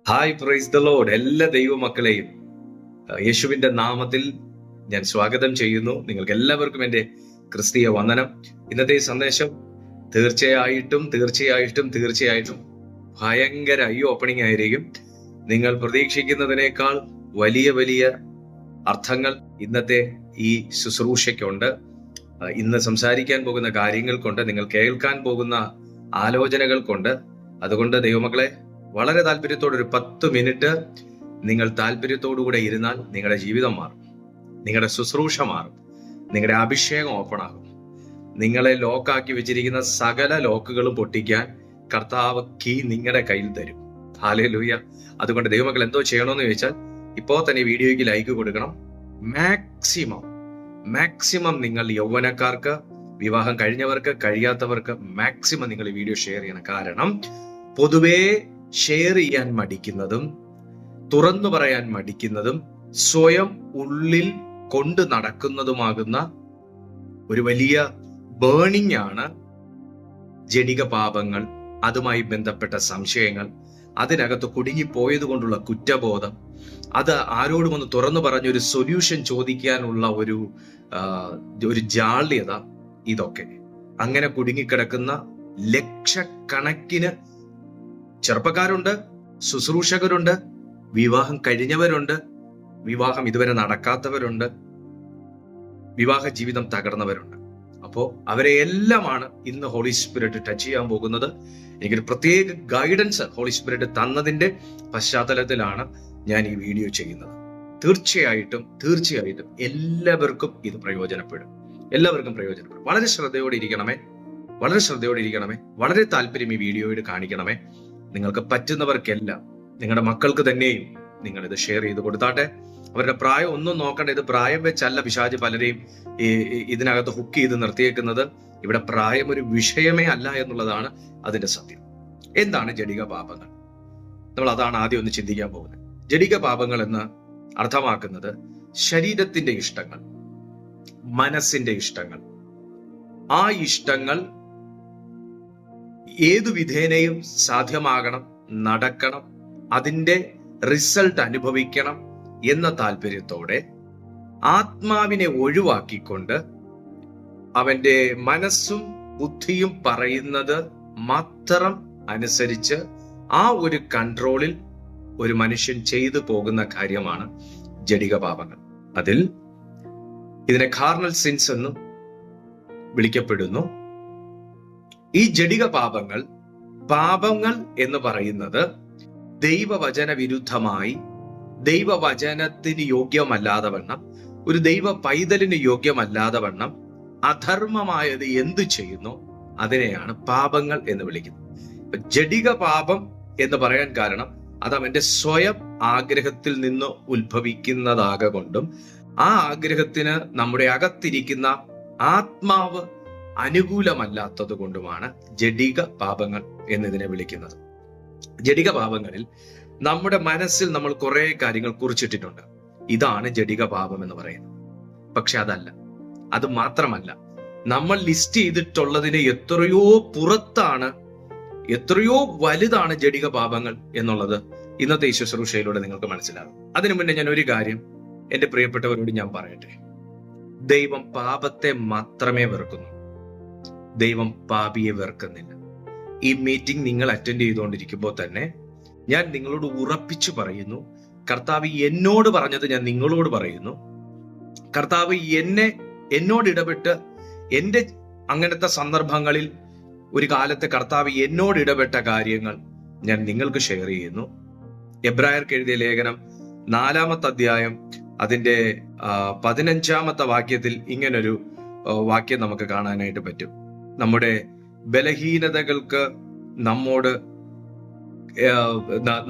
Hi, praise the Lord. എല്ലാ ദൈവമക്കളെയും യേശുവിന്റെ നാമത്തിൽ ഞാൻ സ്വാഗതം ചെയ്യുന്നു. നിങ്ങൾക്ക് എല്ലാവർക്കും എൻ്റെ ക്രിസ്തീയ വന്ദനം. ഇന്നത്തെ ഈ സന്ദേശം തീർച്ചയായിട്ടും ഭയങ്കര ഐ ഓപ്പണിംഗ് ആയിരിക്കും. നിങ്ങൾ പ്രതീക്ഷിക്കുന്നതിനേക്കാൾ വലിയ അർത്ഥങ്ങൾ ഇന്നത്തെ ഈ ശുശ്രൂഷയ്ക്കുണ്ട്. ഇന്ന് സംസാരിക്കാൻ പോകുന്ന കാര്യങ്ങൾ കൊണ്ട്, നിങ്ങൾ കേൾക്കാൻ പോകുന്ന ആലോചനകൾ കൊണ്ട്. അതുകൊണ്ട് ദൈവമക്കളെ, വളരെ താല്പര്യത്തോടെ ഒരു 10 മിനിറ്റ് നിങ്ങൾ താല്പര്യത്തോടുകൂടെ ഇരുന്നാൽ നിങ്ങളുടെ ജീവിതം മാറും, നിങ്ങളുടെ ശുശ്രൂഷ മാറും, നിങ്ങളുടെ അഭിഷേകം ഓപ്പൺ ആകും. നിങ്ങളെ ലോക്കാക്കി വെച്ചിരിക്കുന്ന സകല ലോക്കുകളും പൊട്ടിക്കാൻ കർത്താവ് കീ നിങ്ങളുടെ കയ്യിൽ തരും. ഹല്ലേലൂയ. അതുകൊണ്ട് ദൈവമക്കൾ എന്തോ ചെയ്യണമെന്ന് ചോദിച്ചാൽ, ഇപ്പോൾ തന്നെ വീഡിയോയ്ക്ക് ലൈക്ക് കൊടുക്കണം. മാക്സിമം നിങ്ങൾ യൗവനക്കാർക്ക്, വിവാഹം കഴിഞ്ഞവർക്ക്, കഴിയാത്തവർക്ക് മാക്സിമം നിങ്ങൾ ഈ വീഡിയോ ഷെയർ ചെയ്യണം. കാരണം പൊതുവേ ഷെയർ ചെയ്യാൻ മടിക്കുന്നതും, തുറന്നു പറയാൻ മടിക്കുന്നതും, സ്വയം ഉള്ളിൽ കൊണ്ട് നടക്കുന്നതുമാകുന്ന ഒരു വലിയ ബേണിംഗ് ആണ് ജനിക പാപങ്ങൾ, അതുമായി ബന്ധപ്പെട്ട സംശയങ്ങൾ, അതിനകത്ത് കുടുങ്ങിപ്പോയത് കൊണ്ടുള്ള കുറ്റബോധം, അത് ആരോടും ഒന്ന് തുറന്നു പറഞ്ഞൊരു സൊല്യൂഷൻ ചോദിക്കാനുള്ള ഒരു ജാള്യത. ഇതൊക്കെ അങ്ങനെ കുടുങ്ങിക്കിടക്കുന്ന ലക്ഷക്കണക്കിന് ചെറുപ്പക്കാരുണ്ട്, ശുശ്രൂഷകരുണ്ട്, വിവാഹം കഴിഞ്ഞവരുണ്ട്, വിവാഹം ഇതുവരെ നടക്കാത്തവരുണ്ട്, വിവാഹ ജീവിതം തകർന്നവരുണ്ട്. അപ്പോ അവരെ എല്ലാമാണ് ഇന്ന് ഹോളി സ്പിരിറ്റ് ടച്ച് ചെയ്യാൻ പോകുന്നത്. എനിക്കൊരു പ്രത്യേക ഗൈഡൻസ് ഹോളി സ്പിരിറ്റ് തന്നതിന്റെ പശ്ചാത്തലത്തിലാണ് ഞാൻ ഈ വീഡിയോ ചെയ്യുന്നത്. തീർച്ചയായിട്ടും എല്ലാവർക്കും ഇത് പ്രയോജനപ്പെടും. വളരെ ശ്രദ്ധയോടെ ഇരിക്കണമേ. വളരെ താല്പര്യം ഈ വീഡിയോയിൽ കാണിക്കണമേ. നിങ്ങൾക്ക് പറ്റുന്നവർക്കെല്ലാം, നിങ്ങളുടെ മക്കൾക്ക് തന്നെയും നിങ്ങൾ ഇത് ഷെയർ ചെയ്ത് കൊടുത്താട്ടെ. അവരുടെ പ്രായം ഒന്നും നോക്കണ്ട. ഇത് പ്രായം വെച്ചല്ല പിശാച് പലരെയും ഇതിനകത്ത് ഹുക്ക് ചെയ്ത് നിർത്തിയേക്കുന്നത്. ഇവിടെ പ്രായം ഒരു വിഷയമേ അല്ല എന്നുള്ളതാണ് അതിന്റെ സത്യം. എന്താണ് ജഡിക പാപങ്ങൾ? നമ്മൾ അതാണ് ആദ്യം ഒന്ന് ചിന്തിക്കാൻ പോകുന്നത്. ജഡിക പാപങ്ങൾ എന്ന് അർത്ഥമാക്കുന്നത് ശരീരത്തിന്റെ ഇഷ്ടങ്ങൾ, മനസ്സിന്റെ ഇഷ്ടങ്ങൾ. ആ ഇഷ്ടങ്ങൾ ഏതു വിധേനയും സാധ്യമാകണം, നടക്കണം, അതിന്റെ റിസൾട്ട് അനുഭവിക്കണം എന്ന താല്പര്യത്തോടെ ആത്മാവിനെ ഒഴിവാക്കിക്കൊണ്ട് അവന്റെ മനസ്സും ബുദ്ധിയും പറയുന്നത് മാത്രം അനുസരിച്ച് ആ ഒരു കൺട്രോളിൽ ഒരു മനുഷ്യൻ ചെയ്തു പോകുന്ന കാര്യമാണ് ജഡിക പാപങ്ങൾ. ഇതിനെ കാർണൽ സിൻസ് എന്നും വിളിക്കപ്പെടുന്നു. ഈ ജഡിക പാപങ്ങൾ എന്ന് പറയുന്നത് ദൈവവചന വിരുദ്ധമായി, ദൈവവചനത്തിന് യോഗ്യമല്ലാതെ വണ്ണം, ഒരു ദൈവ പൈതലിന് യോഗ്യമല്ലാതെ വണ്ണം അധർമ്മമായത് എന്തു ചെയ്യുന്നു അതിനെയാണ് പാപങ്ങൾ എന്ന് വിളിക്കുന്നത്. ജഡിക പാപം എന്ന് പറയാൻ കാരണം അത് അവന്റെ സ്വയം ആഗ്രഹത്തിൽ നിന്ന് ഉത്ഭവിക്കുന്നതാകൊണ്ടും ആ ആഗ്രഹത്തിന് നമ്മുടെ അകത്തിരിക്കുന്ന ആത്മാവ് അനുകൂലമല്ലാത്തത് കൊണ്ടുമാണ് ജഡിക പാപങ്ങൾ എന്നതിനെ വിളിക്കുന്നത്. ജഡിക പാപങ്ങളിൽ നമ്മുടെ മനസ്സിൽ നമ്മൾ കുറെ കാര്യങ്ങൾ കുറിച്ചിട്ടിട്ടുണ്ട്. ഇതാണ് ജഡിക പാപം എന്ന് പറയുന്നത്. പക്ഷെ അത് മാത്രമല്ല, നമ്മൾ ലിസ്റ്റ് ചെയ്തിട്ടുള്ളതിന് എത്രയോ പുറത്താണ്, എത്രയോ വലുതാണ് ജഡിക പാപങ്ങൾ എന്നുള്ളത് ഇന്നത്തെ ഈ ശുശ്രൂഷയിലൂടെ നിങ്ങൾക്ക് മനസ്സിലാകും. അതിനു മുന്നേ ഞാൻ ഒരു കാര്യം എന്റെ പ്രിയപ്പെട്ടവരോട് ഞാൻ പറയട്ടെ. ദൈവം പാപത്തെ മാത്രമേ വെറുക്കുന്നു, ദൈവം പാപിയെ വെറുക്കുന്നില്ല. ഈ മീറ്റിംഗ് നിങ്ങൾ അറ്റൻഡ് ചെയ്തുകൊണ്ടിരിക്കുമ്പോൾ തന്നെ ഞാൻ നിങ്ങളോട് ഉറപ്പിച്ചു പറയുന്നു, കർത്താവ് എന്നോട് പറഞ്ഞത് ഞാൻ നിങ്ങളോട് പറയുന്നു. കർത്താവ് എന്നോട് ഇടപെട്ട് എന്റെ അങ്ങനത്തെ സന്ദർഭങ്ങളിൽ ഒരു കാലത്ത് കർത്താവ് എന്നോട് ഇടപെട്ട കാര്യങ്ങൾ ഞാൻ നിങ്ങൾക്ക് ഷെയർ ചെയ്യുന്നു. എബ്രായർക്ക് എഴുതിയ ലേഖനം 4-ാമത്തെ അധ്യായം അതിന്റെ 15-ാമത്തെ വാക്യത്തിൽ ഇങ്ങനൊരു വാക്യം നമുക്ക് കാണാനായിട്ട് പറ്റും. നമ്മുടെ ബലഹീനതകൾക്ക്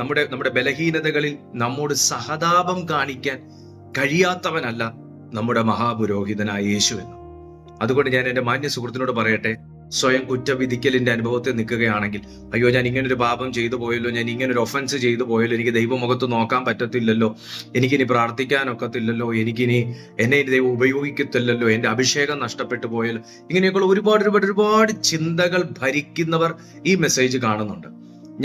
നമ്മുടെ ബലഹീനതകളിൽ നമ്മോട് സഹതാപം കാണിക്കാൻ കഴിയാത്തവനല്ല നമ്മുടെ മഹാപുരോഹിതനായ യേശു എന്ന്. അതുകൊണ്ട് ഞാൻ എന്റെ മാന്യ സുഹൃത്തിനോട് പറയട്ടെ, സ്വയം കുറ്റവിധിക്കലിന്റെ അനുഭവത്തിൽ നിൽക്കുകയാണെങ്കിൽ, അയ്യോ ഞാൻ ഇങ്ങനൊരു പാപം ചെയ്തു പോയല്ലോ, ഞാൻ ഇങ്ങനൊരു ഒഫൻസ് ചെയ്തു പോയല്ലോ, എനിക്ക് ദൈവമുഖത്ത് നോക്കാൻ പറ്റത്തില്ലല്ലോ, എനിക്കിനി പ്രാർത്ഥിക്കാനൊക്കത്തില്ലല്ലോ, എന്നെ ദൈവം ഉപയോഗിക്കത്തില്ലല്ലോ, എന്റെ അഭിഷേകം നഷ്ടപ്പെട്ടു പോയല്ലോ, ഇങ്ങനെയൊക്കെയുള്ള ഒരുപാട് ചിന്തകൾ ഭരിക്കുന്നവർ ഈ മെസ്സേജ് കാണുന്നുണ്ട്.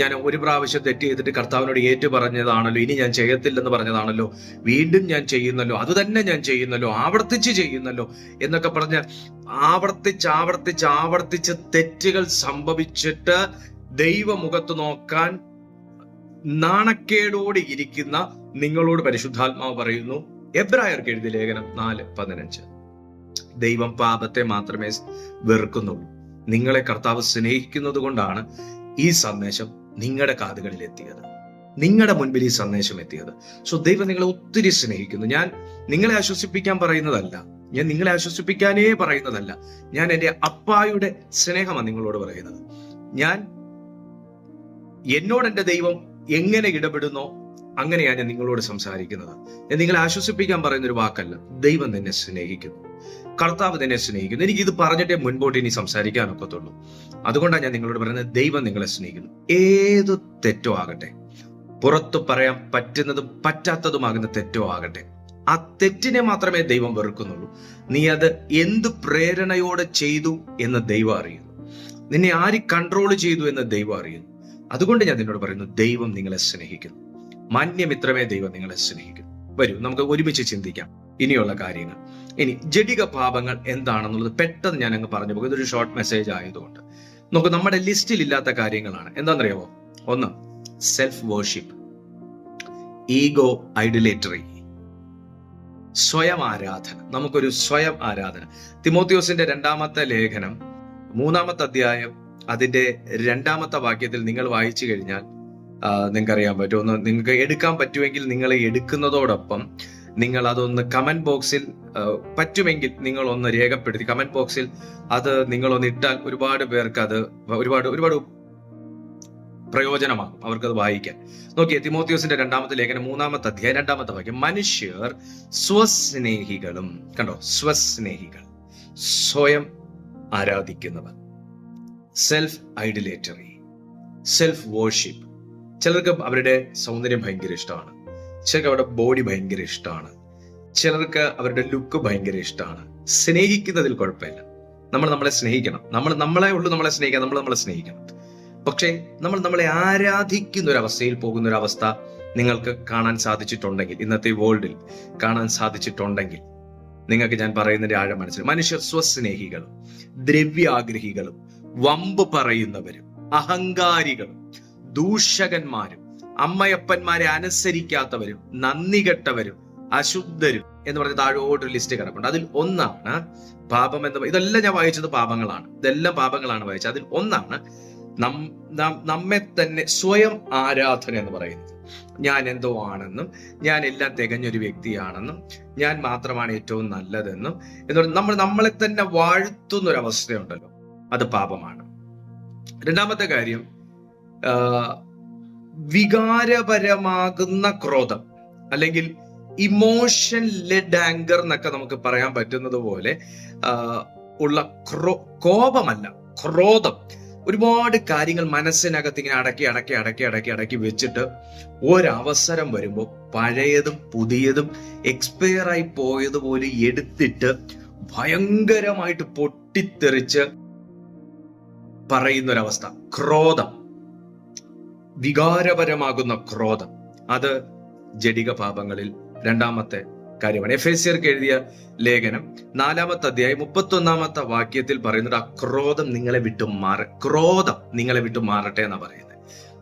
ഞാൻ ഒരു പ്രാവശ്യം തെറ്റ് ചെയ്തിട്ട് കർത്താവിനോട് ഏറ്റു പറഞ്ഞതാണല്ലോ, ഇനി ഞാൻ ചെയ്യത്തില്ലെന്ന് പറഞ്ഞതാണല്ലോ, വീണ്ടും ഞാൻ ചെയ്യുന്നല്ലോ, അത് തന്നെ ഞാൻ ചെയ്യുന്നല്ലോ, ആവർത്തിച്ച് ചെയ്യുന്നല്ലോ എന്നൊക്കെ പറഞ്ഞ് ആവർത്തിച്ച് തെറ്റുകൾ സംഭവിച്ചിട്ട് ദൈവമുഖത്ത് നോക്കാൻ നാണക്കേടോടെ ഇരിക്കുന്ന നിങ്ങളോട് പരിശുദ്ധാത്മാവ് പറയുന്നു, എബ്രായർക്ക് എഴുതിയ ലേഖനം 4:15, ദൈവം പാപത്തെ മാത്രമേ വെറുക്കുന്നുള്ളൂ. നിങ്ങളെ കർത്താവ് സ്നേഹിക്കുന്നത് കൊണ്ടാണ് ഈ സന്ദേശം നിങ്ങളുടെ കാതുകളിൽ എത്തിയത്, നിങ്ങളുടെ മുൻപിൽ ഈ സന്ദേശം എത്തിയത്. സോ ദൈവം നിങ്ങളെ ഒത്തിരി സ്നേഹിക്കുന്നു. ഞാൻ നിങ്ങളെ ആശ്വസിപ്പിക്കാൻ പറയുന്നതല്ല, ഞാൻ നിങ്ങളെ ആശ്വസിപ്പിക്കാനേ പറയുന്നതല്ല, ഞാൻ എൻ്റെ അപ്പായുടെ സ്നേഹമാണ് നിങ്ങളോട് പറയുന്നത്. എന്നോട് എൻ്റെ ദൈവം എങ്ങനെ ഇടപെടുന്നോ അങ്ങനെയാണ് ഞാൻ നിങ്ങളോട് സംസാരിക്കുന്നത്. ഞാൻ നിങ്ങളെ ആശ്വസിപ്പിക്കാൻ പറയുന്ന ഒരു വാക്കല്ല. ദൈവം നിന്നെ സ്നേഹിക്കുന്നു, കർത്താവ് നിന്നെ സ്നേഹിക്കുന്നു. എനിക്ക് ഇത് പറഞ്ഞിട്ടേ മുൻപോട്ട് ഇനി സംസാരിക്കാനൊക്കത്തുള്ളൂ. അതുകൊണ്ടാണ് ഞാൻ നിങ്ങളോട് പറയുന്നത്, ദൈവം നിങ്ങളെ സ്നേഹിക്കുന്നു. ഏത് തെറ്റോ ആകട്ടെ, പുറത്തു പറയാൻ പറ്റുന്നതും പറ്റാത്തതുമാകുന്ന തെറ്റോ ആകട്ടെ, ആ തെറ്റിനെ മാത്രമേ ദൈവം വെറുക്കുന്നുള്ളൂ. നീ അത് എന്ത് പ്രേരണയോടെ ചെയ്തു എന്ന് ദൈവം അറിയുന്നു. നിന്നെ ആര് കൺട്രോൾ ചെയ്തു എന്ന് ദൈവം അറിയുന്നു. അതുകൊണ്ട് ഞാൻ നിന്നോട് പറയുന്നു, ദൈവം നിങ്ങളെ സ്നേഹിക്കുന്നു. മാന്യമിത്രമേ ദൈവം നിങ്ങളെ സ്നേഹിക്കുന്നു. വരൂ, നമുക്ക് ഒരുമിച്ച് ചിന്തിക്കാം ഇനിയുള്ള കാര്യങ്ങൾ. ഇനി ജഡിക പാപങ്ങൾ എന്താണെന്നുള്ളത് പെട്ടെന്ന് ഞാൻ അങ്ങ് പറഞ്ഞു പോകും, ഇതൊരു ഷോർട്ട് മെസ്സേജ് ആയതുകൊണ്ട്. നമുക്ക് നമ്മുടെ ലിസ്റ്റിൽ ഇല്ലാത്ത കാര്യങ്ങളാണ്. എന്താണെന്നറിയാമോ? 1, സെൽഫ് വർഷിപ്പ്, ഈഗോ ഐഡലേറ്ററി, സ്വയം ആരാധന. നമുക്കൊരു സ്വയം ആരാധന. തിമോത്തിയോസിന്റെ 2-ാമത്തെ ലേഖനം 3-ാമത്തെ അധ്യായം അതിന്റെ 2-ാമത്തെ വാക്യത്തിൽ നിങ്ങൾ വായിച്ചു കഴിഞ്ഞാൽ നിങ്ങൾക്കറിയാൻ പറ്റും. ഒന്ന് നിങ്ങൾക്ക് എടുക്കാൻ പറ്റുമെങ്കിൽ നിങ്ങൾ എടുക്കുന്നതോടൊപ്പം നിങ്ങൾ അതൊന്ന് കമന്റ് ബോക്സിൽ പറ്റുമെങ്കിൽ നിങ്ങൾ ഒന്ന് രേഖപ്പെടുത്തി കമന്റ് ബോക്സിൽ അത് നിങ്ങളൊന്ന് ഇട്ടാൽ ഒരുപാട് പേർക്ക് അത് ഒരുപാട് പ്രയോജനമാകും, അവർക്കത് വായിക്കാൻ. നോക്കിയേ, തിമോത്തിയോസിന്റെ 2-ാമത്തെ ലേഖനം 3-ാമത്തെ അധ്യായം 2-ാമത്തെ വാക്യം, മനുഷ്യർ സ്വസ്നേഹികളും, കണ്ടോ, സ്വസ്നേഹികൾ, സ്വയം ആരാധിക്കുന്നവർ, സെൽഫ് ഐഡലേറ്ററി, സെൽഫ് വർഷിപ്പ്. ചിലർക്ക് അവരുടെ സൗന്ദര്യം ഭയങ്കര ഇഷ്ടമാണ്, ചിലർക്ക് അവരുടെ ബോഡി ഭയങ്കര ഇഷ്ടമാണ്, ചിലർക്ക് അവരുടെ ലുക്ക് ഭയങ്കര ഇഷ്ടമാണ്. സ്നേഹിക്കുന്നതിൽ കുഴപ്പമില്ല, നമ്മളെ സ്നേഹിക്കണം, നമ്മളെ സ്നേഹിക്കണം. പക്ഷേ നമ്മളെ ആരാധിക്കുന്ന ഒരു അവസ്ഥയിൽ പോകുന്ന ഒരു അവസ്ഥ നിങ്ങൾക്ക് കാണാൻ സാധിച്ചിട്ടുണ്ടെങ്കിൽ, ഇന്നത്തെ വേൾഡിൽ കാണാൻ സാധിച്ചിട്ടുണ്ടെങ്കിൽ, നിങ്ങൾക്ക് ഞാൻ പറയുന്നതിന്റെ ആഴം മനസ്സിലായി. മനുഷ്യർ സ്വസ്നേഹികളും ദ്രവ്യാഗ്രഹികളും വമ്പ് പറയുന്നവരും അഹങ്കാരികളും ദൂഷകന്മാരും അമ്മയപ്പന്മാരെ അനുസരിക്കാത്തവരും നന്ദി കെട്ടവരും അശുദ്ധരും എന്ന് പറഞ്ഞ താഴോട്ടൊരു ലിസ്റ്റ് കിടപ്പുണ്ട്. അതിൽ ഒന്നാണ് പാപം എന്ന്. ഇതെല്ലാം ഞാൻ വായിച്ചത് പാപങ്ങളാണ്, ഇതെല്ലാം പാപങ്ങളാണ് വായിച്ചത്. അതിൽ ഒന്നാണ് നമ്മെ തന്നെ സ്വയം ആരാധന എന്ന് പറയുന്നത്. ഞാൻ എന്തോ ആണെന്നും, ഞാൻ എല്ലാം തികഞ്ഞൊരു വ്യക്തിയാണെന്നും, ഞാൻ മാത്രമാണ് ഏറ്റവും നല്ലതെന്നും എന്ന് നമ്മളെ തന്നെ വാഴ്ത്തുന്ന ഒരു അവസ്ഥയുണ്ടല്ലോ, അത് പാപമാണ്. 2-ാമത്തെ കാര്യം, വികാരപരമാകുന്ന ക്രോധം, അല്ലെങ്കിൽ ഇമോഷൻ ലെഡ് ആങ്കർ എന്നൊക്കെ നമുക്ക് പറയാൻ പറ്റുന്നത് പോലെ ഉള്ള കോപമല്ല, ക്രോധം. ഒരുപാട് കാര്യങ്ങൾ മനസ്സിനകത്ത് ഇങ്ങനെ അടക്കി വെച്ചിട്ട് ഒരവസരം വരുമ്പോൾ പഴയതും പുതിയതും എക്സ്പയർ ആയി പോയതുപോലെ എടുത്തിട്ട് ഭയങ്കരമായിട്ട് പൊട്ടിത്തെറിച്ച് പറയുന്നൊരവസ്ഥ, ക്രോധം, വികാരപരമാകുന്ന ക്രോധം. അത് ജഡിക പാപങ്ങളിൽ 2-ാമത്തെ കാര്യമാണ്. എഫേസ്യർക്ക് എഴുതിയ ലേഖനം 4-ാമത്തെ അധ്യായം 31-ാമത്തെ വാക്യത്തിൽ പറയുന്നത്, ആ ക്രോധം നിങ്ങളെ വിട്ടു മാറട്ടെ എന്നാ പറയുന്നത്.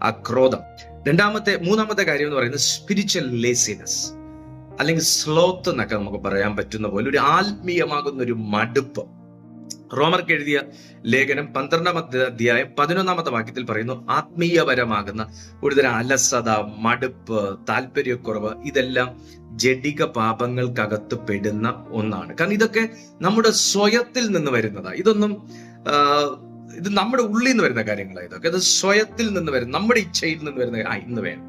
ആ ക്രോധം. 3-ാമത്തെ കാര്യം എന്ന് പറയുന്നത് സ്പിരിച്വൽ ലേസിനെസ്, അല്ലെങ്കിൽ സ്ലോത്ത് എന്നൊക്കെ നമുക്ക് പറയാൻ പറ്റുന്ന പോലെ ഒരു ആത്മീയമാകുന്ന ഒരു മടുപ്പ്. റോമർക്ക് എഴുതിയ ലേഖനം 12-ാമത്തെ അധ്യായം 11-ാമത്തെ വാക്യത്തിൽ പറയുന്നു, ആത്മീയപരമാകുന്ന ഒരുതരം അലസത, മടുപ്പ്, താല്പര്യക്കുറവ്, ഇതെല്ലാം ജഡിക പാപങ്ങൾക്കകത്ത് പെടുന്ന ഒന്നാണ്. കാരണം ഇതൊക്കെ നമ്മുടെ സ്വയത്തിൽ നിന്ന് വരുന്നതാണ്. ഇത് നമ്മുടെ ഉള്ളിൽ നിന്ന് വരുന്ന കാര്യങ്ങളാണ്. ഇതൊക്കെ ഇത് സ്വയത്തിൽ നിന്ന് വരുന്ന, നമ്മുടെ ഇച്ഛയിൽ നിന്ന് വരുന്ന, ഇന്ന് വേണ്ട,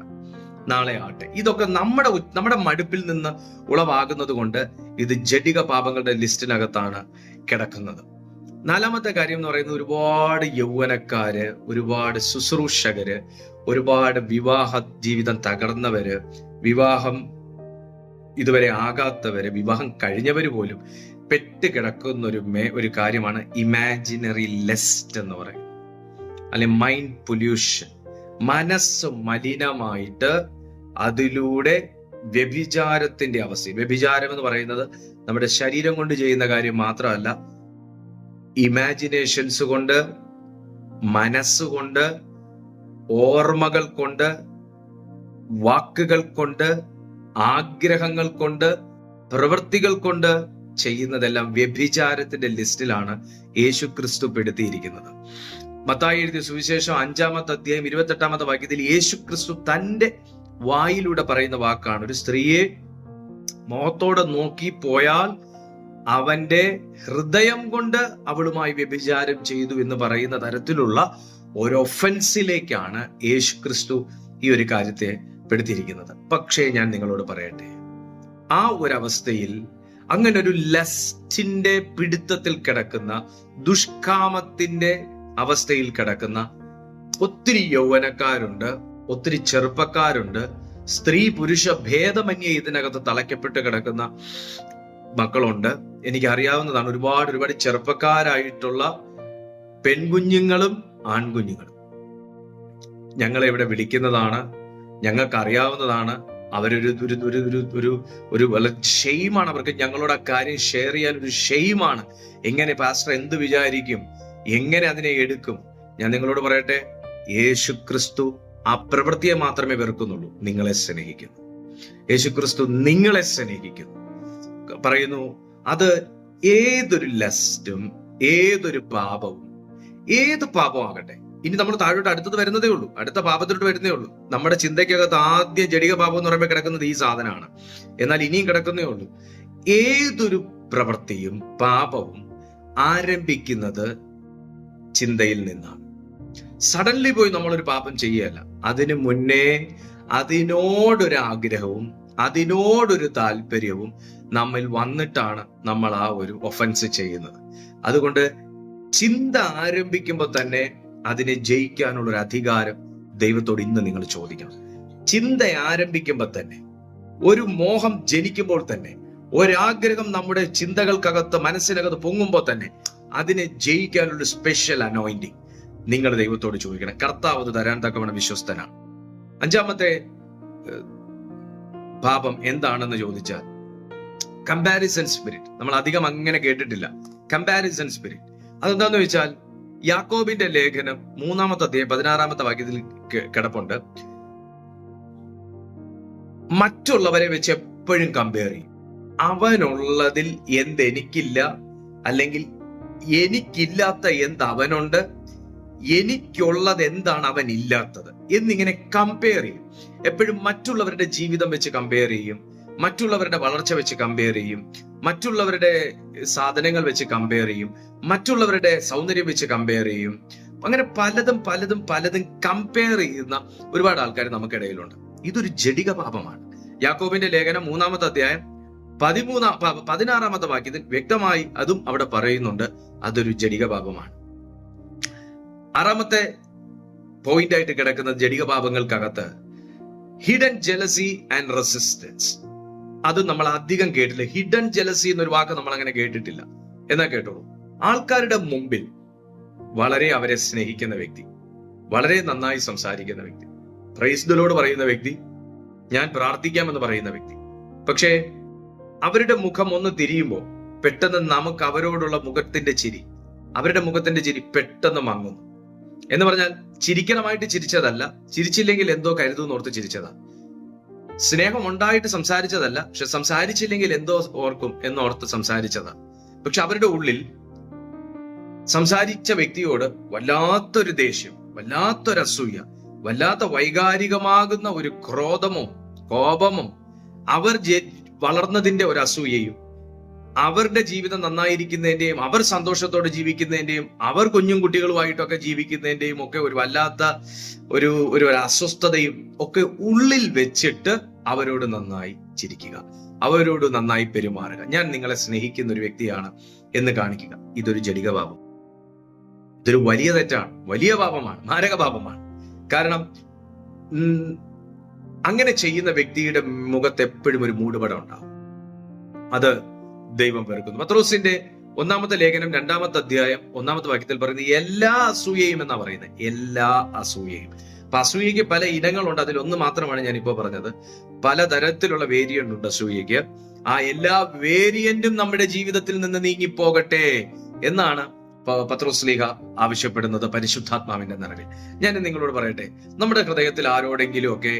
നാളെ ആട്ടെ, ഇതൊക്കെ നമ്മുടെ മടുപ്പിൽ നിന്ന് ഉളവാകുന്നത് കൊണ്ട് ഇത് ജഡിക പാപങ്ങളുടെ ലിസ്റ്റിനകത്താണ് കിടക്കുന്നത്. 4-ാമത്തെ കാര്യം എന്ന് പറയുന്നത്, ഒരുപാട് യൗവനക്കാര്, ഒരുപാട് ശുശ്രൂഷകര്, ഒരുപാട് വിവാഹ ജീവിതം തകർന്നവര്, വിവാഹം ഇതുവരെ ആകാത്തവര്, വിവാഹം കഴിഞ്ഞവര് പോലും പെട്ടുകിടക്കുന്ന ഒരു കാര്യമാണ് ഇമാജിനറി ലെസ്റ്റ് എന്ന് പറയുന്നത്, അല്ലെങ്കിൽ മൈൻഡ് പൊല്യൂഷൻ. മനസ്സ് മലിനമായിട്ട് അതിലൂടെ വ്യഭിചാരത്തിന്റെ അവസ്ഥ. വ്യഭിചാരം എന്ന് പറയുന്നത് നമ്മുടെ ശരീരം കൊണ്ട് ചെയ്യുന്ന കാര്യം മാത്രമല്ല, ഇമാജിനേഷൻസ് കൊണ്ട്, മനസ്സുകൊണ്ട്, ഓർമ്മകൾ കൊണ്ട്, വാക്കുകൾ കൊണ്ട്, ആഗ്രഹങ്ങൾ കൊണ്ട്, പ്രവൃത്തികൾ കൊണ്ട് ചെയ്യുന്നതെല്ലാം വ്യഭിചാരത്തിന്റെ ലിസ്റ്റിലാണ് യേശുക്രിസ്തു പെടുത്തിയിരിക്കുന്നത്. മത്തായി എഴുതിയ സുവിശേഷം 5-ാമത്തെ അധ്യായം 28-ാമത്തെ വാക്യത്തിൽ യേശുക്രിസ്തു തന്റെ വായിലൂടെ പറയുന്ന വാക്കാണ്, ഒരു സ്ത്രീയെ മുഖത്തോടെ നോക്കി പോയാൽ അവന്റെ ഹൃദയം കൊണ്ട് അവളുമായി വ്യഭിചാരം ചെയ്തു എന്ന് പറയുന്ന തരത്തിലുള്ള ഒരു ഒഫൻസിലേക്കാണ് യേശുക്രിസ്തു ഈ ഒരു കാര്യത്തെ പെടുത്തിയിരിക്കുന്നത്. പക്ഷേ ഞാൻ നിങ്ങളോട് പറയട്ടെ, ആ ഒരവസ്ഥയിൽ, അങ്ങനെ ഒരു ലസ്റ്റിന്റെ പിടുത്തത്തിൽ കിടക്കുന്ന, ദുഷ്കാമത്തിന്റെ അവസ്ഥയിൽ കിടക്കുന്ന ഒത്തിരി യൗവനക്കാരുണ്ട്, ഒത്തിരി ചെറുപ്പക്കാരുണ്ട്, സ്ത്രീ പുരുഷ ഭേദമന്യേ ഇതിനകത്ത് തളയ്ക്കപ്പെട്ട് കിടക്കുന്ന മക്കളുണ്ട്. എനിക്ക് അറിയാവുന്നതാണ്, ഒരുപാട് ചെറുപ്പക്കാരായിട്ടുള്ള പെൺകുഞ്ഞുങ്ങളും ആൺകുഞ്ഞുങ്ങളും ഞങ്ങളെ ഇവിടെ വിളിക്കുന്നതാണ്, ഞങ്ങൾക്ക് അറിയാവുന്നതാണ്. അവരൊരു ഒരു ഒരു ഒരു ഒരു ഒരു വളരെ ഷെയിമാണ് അവർക്ക് ഞങ്ങളോട് ആ കാര്യം ഷെയർ ചെയ്യാൻ ഒരു ഷെയിമാണ്. എങ്ങനെ പാസ്റ്റർ എന്ത് വിചാരിക്കും, എങ്ങനെ അതിനെ എടുക്കും? ഞാൻ നിങ്ങളോട് പറയട്ടെ, യേശുക്രിസ്തു ആ പ്രവൃത്തിയെ മാത്രമേ വെറുക്കുന്നുള്ളൂ, നിങ്ങളെ സ്നേഹിക്കുന്നു. യേശുക്രിസ്തു നിങ്ങളെ സ്നേഹിക്കുന്നു. പറയുന്നു, അത് ഏതൊരു ലസ്റ്റും, ഏതൊരു പാപവും, ഏത് പാപമാകട്ടെ. ഇനി നമ്മൾ താഴോട്ട് അടുത്തത് വരുന്നതേ ഉള്ളൂ, അടുത്ത പാപത്തിലോട്ട് വരുന്നേ ഉള്ളൂ. നമ്മുടെ ചിന്തയ്ക്കകത്ത് ആദ്യം ജടിക പാപം എന്ന് പറയുമ്പോൾ കിടക്കുന്നത് ഈ സാധനമാണ്. എന്നാൽ ഇനിയും കിടക്കുന്നേ ഉള്ളൂ. ഏതൊരു പ്രവൃത്തിയും പാപവും ആരംഭിക്കുന്നത് ചിന്തയിൽ നിന്നാണ്. സഡൻലി പോയി നമ്മളൊരു പാപം ചെയ്യുകയല്ല. അതിനു മുന്നേ അതിനോടൊരു ആഗ്രഹവും അതിനോടൊരു താല്പര്യവും നമ്മിൽ വന്നിട്ടാണ് നമ്മൾ ആ ഒരു ഒഫൻസ് ചെയ്യുന്നത്. അതുകൊണ്ട് ചിന്ത ആരംഭിക്കുമ്പോൾ തന്നെ അതിനെ ജയിക്കാനുള്ള ഒരു അധികാരം ദൈവത്തോട് ഇന്ന് നിങ്ങൾ ചോദിക്കണം. ചിന്ത ആരംഭിക്കുമ്പോൾ തന്നെ, ഒരു മോഹം ജനിക്കുമ്പോൾ തന്നെ, ഒരാഗ്രഹം നമ്മുടെ ചിന്തകൾക്കകത്ത്, മനസ്സിനകത്ത് പൊങ്ങുമ്പോൾ തന്നെ അതിനെ ജയിക്കാനുള്ള സ്പെഷ്യൽ അനോയിന്റിങ് നിങ്ങൾ ദൈവത്തോട് ചോദിക്കണം. കർത്താവ് അത് തരാൻ തക്കവണ്ണം വിശ്വസ്തനാണ്. 5-ാമത്തെ പാപം എന്താണെന്ന് ചോദിച്ചാൽ കമ്പാരിസൺ സ്പിരിറ്റ്. നമ്മൾ അധികം അങ്ങനെ കേട്ടിട്ടില്ല. കമ്പാരിസൺ സ്പിരിറ്റ് അതെന്താന്ന് ചോദിച്ചാൽ, യാക്കോബിന്റെ ലേഖനം 3-ാമത്തെ അധ്യായം 16-ാമത്തെ വാക്യത്തിൽ കിടപ്പുണ്ട്. മറ്റുള്ളവരെ വെച്ച് എപ്പോഴും കമ്പയർ ചെയ്യും. അവനുള്ളതിൽ എന്തെനിക്കില്ല, അല്ലെങ്കിൽ എനിക്കില്ലാത്ത എന്ത് അവനുണ്ട്, എനിക്കുള്ളത് എന്താണ് അവൻ ഇല്ലാത്തത് എന്നിങ്ങനെ കമ്പയർ ചെയ്യും. എപ്പോഴും മറ്റുള്ളവരുടെ ജീവിതം വെച്ച് കമ്പയർ ചെയ്യും, മറ്റുള്ളവരുടെ വളർച്ച വെച്ച് കമ്പയർ ചെയ്യും, മറ്റുള്ളവരുടെ സാധനങ്ങൾ വെച്ച് കമ്പയർ ചെയ്യും, മറ്റുള്ളവരുടെ സൗന്ദര്യം വെച്ച് കമ്പയർ ചെയ്യും. അങ്ങനെ പലതും കമ്പയർ ചെയ്യുന്ന ഒരുപാട് ആൾക്കാർ നമുക്കിടയിലുണ്ട്. ഇതൊരു ജഡിക പാപമാണ്. യാക്കോബിന്റെ ലേഖനം 3-ാമത്തെ അധ്യായം 16-ാമത്തെ വാക്യത്തിൽ വ്യക്തമായി അതും അവിടെ പറയുന്നുണ്ട്. അതൊരു ജഡിക പാപമാണ്. 6-ാമത്തെ പോയിന്റ് ആയിട്ട് കിടക്കുന്ന ജഡിക പാപങ്ങൾക്കകത്ത് ഹിഡൻ ജലസി ആൻഡ് റെസിസ്റ്റൻസ്. അത് നമ്മൾ അധികം കേട്ടില്ല. ഹിഡൻ ജലസി എന്നൊരു വാക്ക് നമ്മൾ അങ്ങനെ കേട്ടിട്ടില്ല. എന്നാ കേട്ടോളൂ. ആൾക്കാരുടെ മുമ്പിൽ വളരെ അവരെ സ്നേഹിക്കുന്ന വ്യക്തി, വളരെ നന്നായി സംസാരിക്കുന്ന വ്യക്തി, പ്രൈസ് ദി ലോർഡ് പറയുന്ന വ്യക്തി, ഞാൻ പ്രാർത്ഥിക്കാമെന്ന് പറയുന്ന വ്യക്തി, പക്ഷേ അവരുടെ മുഖം ഒന്ന് തിരിയുമ്പോൾ പെട്ടെന്ന് നമുക്ക് അവരോടുള്ള മുഖത്തിന്റെ ചിരി, അവരുടെ മുഖത്തിന്റെ ചിരി പെട്ടെന്ന് മങ്ങുന്നു. എന്ന് പറഞ്ഞാൽ ചിരിക്കണമായിട്ട് ചിരിച്ചതല്ല, ചിരിച്ചില്ലെങ്കിൽ എന്തോ കരുതുമെന്ന് ഓർത്ത് ചിരിച്ചതാ. സ്നേഹം ഉണ്ടായിട്ട് സംസാരിച്ചതല്ല, പക്ഷെ സംസാരിച്ചില്ലെങ്കിൽ എന്തോ ഓർക്കും എന്നോർത്ത് സംസാരിച്ചതാ. പക്ഷെ അവരുടെ ഉള്ളിൽ സംസാരിച്ച വ്യക്തിയോട് വല്ലാത്തൊരു ദേഷ്യം, വല്ലാത്തൊരു അസൂയ, വല്ലാത്ത വൈകാരികമാകുന്ന ഒരു ക്രോധമോ കോപമോ, അവർ വളർന്നതിന്റെ ഒരു അസൂയയും, അവരുടെ ജീവിതം നന്നായിരിക്കുന്നതിന്റെയും, അവർ സന്തോഷത്തോടെ ജീവിക്കുന്നതിന്റെയും, അവർ കുഞ്ഞും കുട്ടികളുമായിട്ടൊക്കെ ജീവിക്കുന്നതിന്റെയും ഒക്കെ ഒരു വല്ലാത്ത ഒരു അസ്വസ്ഥതയും ഒക്കെ ഉള്ളിൽ വെച്ചിട്ട് അവരോട് നന്നായി ചിരിക്കുക, അവരോട് നന്നായി പെരുമാറുക. ഞാൻ നിങ്ങളെ സ്നേഹിക്കുന്ന ഒരു വ്യക്തിയാണ് എന്ന് കാണിക്കുക. ഇതൊരു ജഡിക പാപം. ഇതൊരു വലിയ തെറ്റാണ്, വലിയ പാപമാണ്, മാരക പാപമാണ്. കാരണം അങ്ങനെ ചെയ്യുന്ന വ്യക്തിയുടെ മുഖത്ത് എപ്പോഴും ഒരു മൂടുപടം ഉണ്ടാവും. അത് ദൈവം വെറുക്കുന്നു. പത്രോസിന്റെ 1-ാമത്തെ ലേഖനം 2-ാമത്തെ അധ്യായം 1-ാമത്തെ വാക്യത്തിൽ പറയുന്നത് എല്ലാ അസൂയയും എന്നാ പറയുന്നത്. എല്ലാ അസൂയയും. അപ്പൊ അസൂയക്ക് പല ഇനങ്ങളുണ്ട്. അതിലൊന്ന് മാത്രമാണ് ഞാൻ ഇപ്പോൾ പറഞ്ഞത്. പലതരത്തിലുള്ള വേരിയന്റ് ഉണ്ട് അസൂയക്ക്. ആ എല്ലാ വേരിയന്റും നമ്മുടെ ജീവിതത്തിൽ നിന്ന് നീങ്ങിപ്പോകട്ടെ എന്നാണ് പത്രോസ് ശ്ലീഹ ആവശ്യപ്പെടുന്നത് പരിശുദ്ധാത്മാവിന്റെ നിറവിൽ. ഞാൻ നിങ്ങളോട് പറയട്ടെ, നമ്മുടെ ഹൃദയത്തിൽ ആരോടെങ്കിലും ഒക്കെ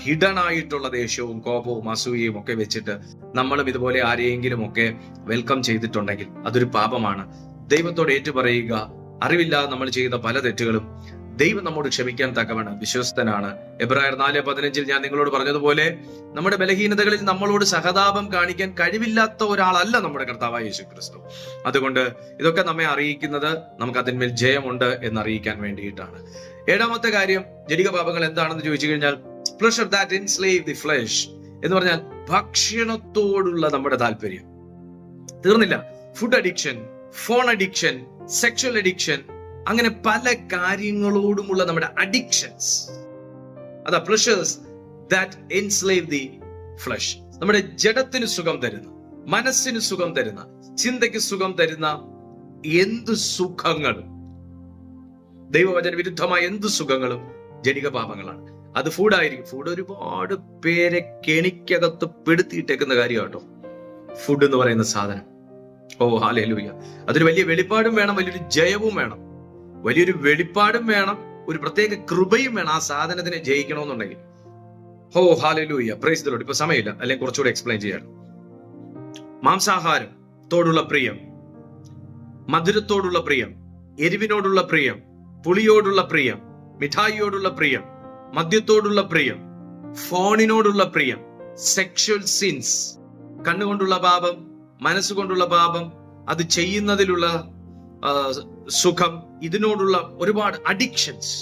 ഹിഡൻ ആയിട്ടുള്ള ദേഷ്യവും കോപവും അസൂയയും ഒക്കെ വെച്ചിട്ട് നമ്മളും ഇതുപോലെ ആരെയെങ്കിലും ഒക്കെ വെൽക്കം ചെയ്തിട്ടുണ്ടെങ്കിൽ അതൊരു പാപമാണ്. ദൈവത്തോട് ഏറ്റുപറയുക. അറിവില്ലാതെ നമ്മൾ ചെയ്ത പല തെറ്റുകളും ദൈവം നമ്മോട് ക്ഷമിക്കാൻ തക്കവണ്ണം വിശ്വസ്തനാണ്. എബ്രായർ 4:15 ഞാൻ നിങ്ങളോട് പറഞ്ഞതുപോലെ നമ്മുടെ ബലഹീനതകളിൽ നമ്മളോട് സഹതാപം കാണിക്കാൻ കഴിവില്ലാത്ത ഒരാളല്ല നമ്മുടെ കർത്താവായ യേശു ക്രിസ്തു. അതുകൊണ്ട് ഇതൊക്കെ നമ്മെ അറിയിക്കുന്നത് നമുക്ക് അതിന്മേൽ ജയമുണ്ട് എന്നറിയിക്കാൻ വേണ്ടിയിട്ടാണ്. 7ാമത്തെ കാര്യം, ജഡിക പാപങ്ങൾ എന്താണെന്ന് ചോദിച്ചു കഴിഞ്ഞാൽ pleasure that enslave the flesh എന്ന് പറഞ്ഞാൽ ഭക്ഷണത്തോടുള്ള നമ്മുടെ താല്പര്യം. തീർന്നില്ല. Food addiction, phone addiction, sexual addiction, അങ്ങനെ പല കാര്യങ്ങളോടുമുള്ള നമ്മുടെ അഡിക്ഷൻസ്. അതാ pleasures that enslave the flesh. നമ്മുടെ ജഡത്തിന് സുഖം തരുന്ന, മനസ്സിന് സുഖം തരുന്ന, ചിന്തയ്ക്ക് സുഖം തരുന്ന എന്ത് സുഖങ്ങളും, ദൈവവചന വിരുദ്ധമായ എന്ത് സുഖങ്ങളും ജഡിക പാപങ്ങളാണ്. അത് ഫുഡായിരിക്കും. ഫുഡ് ഒരുപാട് പേരെ കെണിക്കകത്ത് പെടുത്തിയിട്ടേക്കുന്ന കാര്യം കേട്ടോ, ഫുഡ് എന്ന് പറയുന്ന സാധനം. ഓ ഹല്ലേലൂയ. അതൊരു വലിയ വെളിപ്പാടും വേണം, വലിയൊരു ജയവും വേണം, വലിയൊരു വെളിപ്പാടും വേണം, ഒരു പ്രത്യേക കൃപയും വേണം ആ സാധനത്തിനെ ജയിക്കണമെന്നുണ്ടെങ്കിൽ. ഓ ഹല്ലേലൂയ, പ്രൈസ് ദി ലോർഡ്. ഇപ്പൊ സമയമില്ല, അല്ലെങ്കിൽ കുറച്ചുകൂടെ എക്സ്പ്ലെയിൻ ചെയ്യാം. മാംസാഹാരത്തോടുള്ള പ്രിയം, മധുരത്തോടുള്ള പ്രിയം, എരിവിനോടുള്ള പ്രിയം, പുളിയോടുള്ള പ്രിയം, മിഠായിയോടുള്ള പ്രിയം, മദ്യത്തോടുള്ള പ്രിയം, ഫോണിനോടുള്ള പ്രിയം, സെക്ഷൽ സിൻസ്, കണ്ണുകൊണ്ടുള്ള പാപം, മനസ്സുകൊണ്ടുള്ള പാപം, അത് ചെയ്യുന്നതിലുള്ള സുഖം, ഇതിനോടുള്ള ഒരുപാട് അഡിക്ഷൻസ്,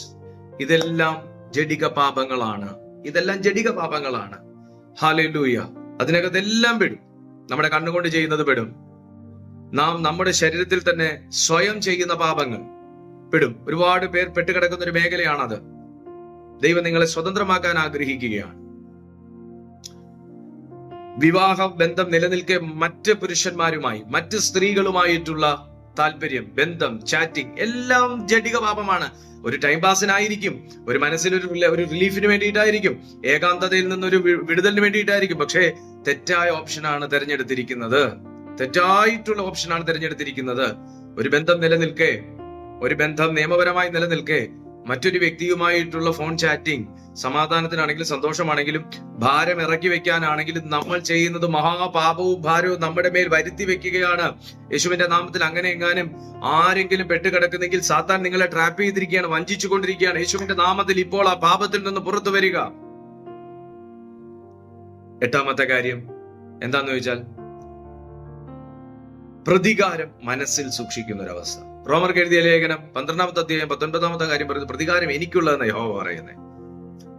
ഇതെല്ലാം ജഡിക പാപങ്ങളാണ്. ഇതെല്ലാം ജഡിക പാപങ്ങളാണ്. ഹല്ലേലൂയ. അതിനകത്തെല്ലാം പെടും. നമ്മുടെ കണ്ണുകൊണ്ട് ചെയ്യുന്നത് പെടും. നാം നമ്മുടെ ശരീരത്തിൽ തന്നെ സ്വയം ചെയ്യുന്ന പാപങ്ങൾ പെടും. ഒരുപാട് പേർ പെട്ടുകിടക്കുന്ന ഒരു മേഖലയാണത്. ദൈവം നിങ്ങളെ സ്വതന്ത്രമാക്കാൻ ആഗ്രഹിക്കുകയാണ്. വിവാഹ ബന്ധം നിലനിൽക്കെ മറ്റ് പുരുഷന്മാരുമായി, മറ്റ് സ്ത്രീകളുമായിട്ടുള്ള താല്പര്യം, ബന്ധം, ചാറ്റിംഗ് എല്ലാം ജഡിക പാപമാണ്. ഒരു ടൈം പാസിനായിരിക്കും, ഒരു മനസ്സിനൊരു റിലീഫിന് വേണ്ടിയിട്ടായിരിക്കും, ഏകാന്തതയിൽ നിന്നൊരു വിടുതലിന് വേണ്ടിയിട്ടായിരിക്കും. പക്ഷേ തെറ്റായ ഓപ്ഷനാണ് തിരഞ്ഞെടുത്തിരിക്കുന്നത്. തെറ്റായിട്ടുള്ള ഓപ്ഷനാണ് തിരഞ്ഞെടുത്തിരിക്കുന്നത്. ഒരു ബന്ധം നിലനിൽക്കെ, ഒരു ബന്ധം നിയമപരമായി നിലനിൽക്കെ മറ്റൊരു വ്യക്തിയുമായിട്ടുള്ള ഫോൺ ചാറ്റിംഗ് സമാധാനത്തിനാണെങ്കിലും സന്തോഷമാണെങ്കിലും ഭാരം ഇറക്കി വെക്കാനാണെങ്കിലും നമ്മൾ ചെയ്യുന്നത് മഹാപാപവും ഭാരവും നമ്മുടെ മേൽ വരുത്തി വെക്കുകയാണ്. യേശുവിന്റെ നാമത്തിൽ അങ്ങനെ എങ്ങാനും ആരെങ്കിലും പെട്ടുകിടക്കുന്നെങ്കിൽ സാത്താൻ നിങ്ങളെ ട്രാപ്പ് ചെയ്തിരിക്കുകയാണ്, വഞ്ചിച്ചു കൊണ്ടിരിക്കുകയാണ്. യേശുവിന്റെ നാമത്തിൽ ഇപ്പോൾ ആ പാപത്തിൽ നിന്ന് പുറത്തു വരിക. 8ാമത്തെ കാര്യം എന്താന്ന് ചോദിച്ചാൽ പ്രതികാരം മനസ്സിൽ സൂക്ഷിക്കുന്ന ഒരവസ്ഥ. റോമർക്ക് എഴുതിയ ലേഖനം 12ാമത്തെ അധ്യായം 19ാമത്തെ കാര്യം പറയുന്നത് പ്രതികാരം എനിക്കുള്ളതെന്ന് യഹോവ പറയുന്നത്.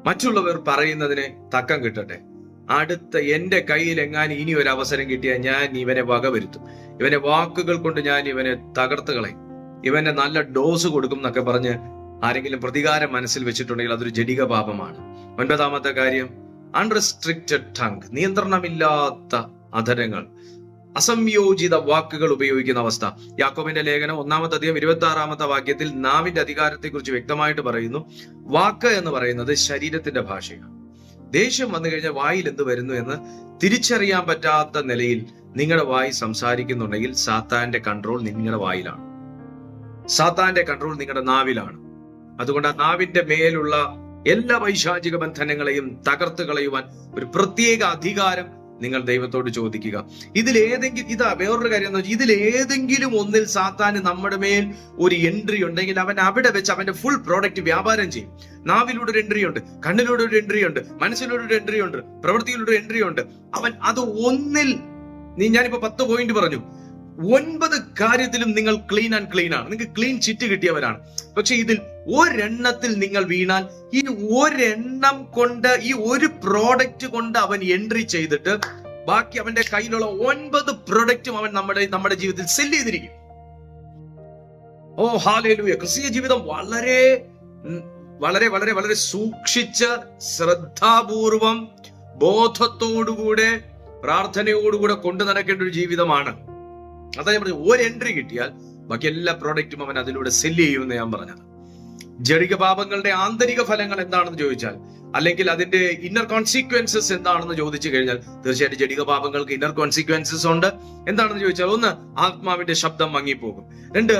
മറ്റുള്ളവർ പറയുന്നതിനെ തക്കം കിട്ടട്ടെ, അടുത്ത എന്റെ കയ്യിൽ എങ്ങാനും ഇനി ഒരു അവസരം കിട്ടിയാൽ ഞാൻ ഇവനെ വകവരുത്തും, ഇവനെ വാക്കുകൾ കൊണ്ട് ഞാൻ ഇവനെ തകർത്ത് കളയും, ഇവനെ നല്ല ഡോസ് കൊടുക്കും എന്നൊക്കെ പറഞ്ഞ് ആരെങ്കിലും പ്രതികാരം മനസ്സിൽ വെച്ചിട്ടുണ്ടെങ്കിൽ അതൊരു ജഡിക പാപമാണ്. 9ാമത്തെ കാര്യം അൺറെസ്ട്രിക്റ്റഡ് ടങ്, നിയന്ത്രണമില്ലാത്ത അധരങ്ങൾ, അസംയോജിത വാക്കുകൾ ഉപയോഗിക്കുന്ന അവസ്ഥ. യാക്കോബിന്റെ ലേഖനം 1ാമത്തെ അധ്യായം 26ാമത്തെ വാക്യത്തിൽ നാവിന്റെ അധികാരത്തെ കുറിച്ച് വ്യക്തമായിട്ട് പറയുന്നു. വാക്ക് എന്ന് പറയുന്നത് ശരീരത്തിന്റെ ഭാഷയാണ്. ദേഷ്യം വന്നു കഴിഞ്ഞാൽ വായിൽ എന്ത് വരുന്നു എന്ന് തിരിച്ചറിയാൻ പറ്റാത്ത നിലയിൽ നിങ്ങളുടെ വായി സംസാരിക്കുന്നുണ്ടെങ്കിൽ സാത്താന്റെ കൺട്രോൾ നിങ്ങളുടെ വായിലാണ്, സാത്താന്റെ കൺട്രോൾ നിങ്ങളുടെ നാവിലാണ്. അതുകൊണ്ട് ആ നാവിന്റെ മേലുള്ള എല്ലാ പൈശാചിക ബന്ധനങ്ങളെയും തകർത്ത് കളയുവാൻ ഒരു പ്രത്യേക അധികാരം നിങ്ങൾ ദൈവത്തോട് ചോദിക്കുക. വേറൊരു കാര്യം എന്ന് വെച്ചാൽ ഇതിലേതെങ്കിലും ഒന്നിൽ സാത്താന് നമ്മുടെ മേൽ ഒരു എൻട്രി ഉണ്ടെങ്കിൽ അവൻ അവിടെ വെച്ച് അവന്റെ ഫുൾ പ്രോഡക്റ്റ് വ്യാപാരം ചെയ്യും. നാവിലൂടെ ഒരു എൻട്രി ഉണ്ട്, കണ്ണിലൂടെ ഒരു എൻട്രി ഉണ്ട്, മനസ്സിലൂടെ ഒരു എൻട്രി ഉണ്ട്, പ്രവൃത്തിയിലൂടെ ഒരു എൻട്രി ഉണ്ട്. അവൻ അത് ഒന്നിൽ, ഞാനിപ്പോ 10 പോയിന്റ് പറഞ്ഞു, 9 കാര്യത്തിലും നിങ്ങൾ ക്ലീൻ ആൻഡ് ക്ലീൻ ആണ്, നിങ്ങൾക്ക് ക്ലീൻ ചിറ്റ് കിട്ടിയവരാണ്. പക്ഷെ ഇതിൽ ഒരെണ്ണത്തിൽ നിങ്ങൾ വീണാൽ ഈ ഒരെണ്ണം കൊണ്ട്, ഈ ഒരു പ്രോഡക്റ്റ് കൊണ്ട് അവൻ എൻട്രി ചെയ്തിട്ട് ബാക്കി അവന്റെ കയ്യിലുള്ള 9 പ്രൊഡക്റ്റും അവൻ നമ്മുടെ ജീവിതത്തിൽ സെല് ചെയ്തിരിക്കും. ഓ ഹല്ലേലൂയ. ക്രിസ്തീയ ജീവിതം വളരെ വളരെ വളരെ വളരെ സൂക്ഷിച്ച് ശ്രദ്ധാപൂർവം ബോധത്തോടുകൂടെ പ്രാർത്ഥനയോടുകൂടെ കൊണ്ടു നടക്കേണ്ട ഒരു ജീവിതമാണ്. അതാ ഞാൻ പറഞ്ഞു, ഒരു എൻട്രി കിട്ടിയാൽ ബാക്കി എല്ലാ പ്രോഡക്റ്റും അവൻ അതിലൂടെ സെല്ല് ചെയ്യുമെന്ന് ഞാൻ പറഞ്ഞത്. ജഡിക പാപങ്ങളുടെ ആന്തരിക ഫലങ്ങൾ എന്താണെന്ന് ചോദിച്ചാൽ, അല്ലെങ്കിൽ അതിന്റെ ഇന്നർ കോൺസിക്വൻസസ് എന്താണെന്ന് ചോദിച്ചു കഴിഞ്ഞാൽ, തീർച്ചയായിട്ടും ജഡിക പാപങ്ങൾക്ക് ഇന്നർ കോൺസിക്വൻസസ് ഉണ്ട്. എന്താണെന്ന് ചോദിച്ചാൽ, ഒന്ന്, ആത്മാവിന്റെ ശബ്ദം മങ്ങിപ്പോകും. രണ്ട്,